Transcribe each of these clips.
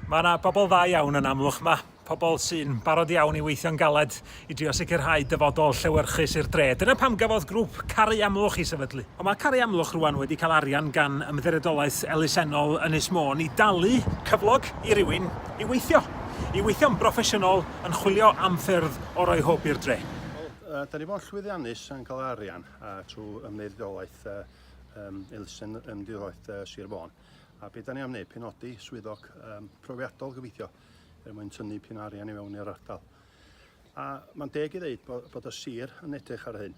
Mae yna bobl dda iawn yn Amlwch yma. Pobl sy'n barod iawn i weithio'n galed i drio sicrhau dyfodol llewyrchus i'r dre. Dyna pam gafodd grŵp Caru Amlwch i sefydlu. Ond mae Caru Amlwch rwan wedi cael arian gan ymddiriedolaeth elusennol Ynys Môn i dalu cyflog i rywun i weithio. I weithio'n broffesiynol yn chwilio am ffyrdd o roi hwb i'r dre. Da ni fo'n llwyddiannus yn cael arian trwy ymddiriedolaeth ymddiriedolaeth Sir Fôn. A beth da ni am wneud, penodi swyddog profiadol gobeithio er mwyn tynnu pyn arian i fewn i'r ardal. A mae'n deg i ddeud bod y sir yn edrych ar hyn.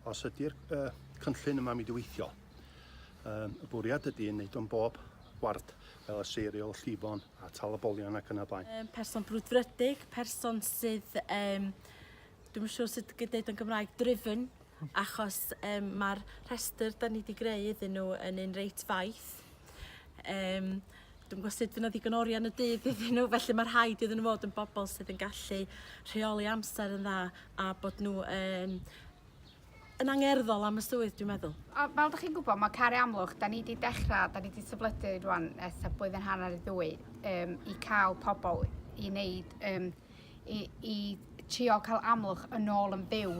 Os ydy'r cynllun yma mynd i weithio, y bwriad ydy yn neud o'n bob ward fel y Seiriol, Llifon a Talabolion ac yn y blaen. Person brwdfrydig, person sydd, dwi'n siŵr sydd gyda'i yn Gymraeg, driven, achos mae'r rhestr da ni wedi greu iddyn nhw yn un reit faith. Dwi'n gwybod sut fydd yna ddigon oriau yn y dydd iddyn nhw, felly mae'r rhaid iddyn nhw fod yn bobl sydd yn gallu rheoli amser yn dda a bod nhw yn angerddol am y swydd, dwi'n meddwl. Fel ydych chi'n gwybod, mae Caru Amlwch, da ni wedi dechrau, da ni wedi sefydlu rwan ers blwyddyn hanner i ddwy i cael pobl i wneud, i trio cael Amlwch yn ôl yn byw.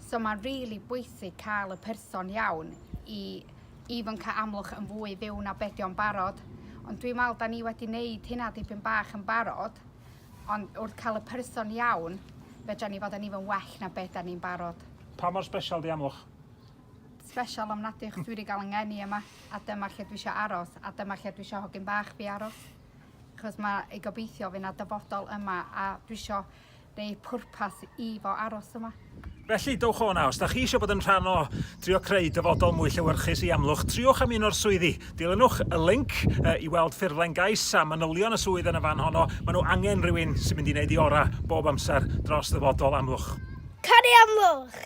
So mae'n rili bwysig cael y person iawn i even cael Amlwch yn fwy fyw na beth o'n barod. Ond dwi'n meddwl da ni wedi wneud hynna dipyn bach yn barod, ond wrth cael y person iawn, fedra ni fod yn even well na beth da ni'n barod. Pa mor special di Amlwch? Special am nadych dwi wedi cael yng ngeni yma, a dyma lle dwi eisiau aros, a dyma lle dwi eisiau hogyn bach fi aros. Chos mae ei gobeithio fi na dyfodol yma, a dwi eisiau gwneud pwrpas i fo aros yma. Felly, dowch o na, os da chi eisiau bod yn rhan o trio creu dyfodol mwy llewyrchus i Amlwch, triwch am un o'r swyddi. Dilynwch y link i weld ffurflen gais a manylion y swydd yn y fan honno. Maen nhw angen rhywun sy'n mynd i wneud i ora bob amser dros dyfodol Amlwch. Caru Amlwch!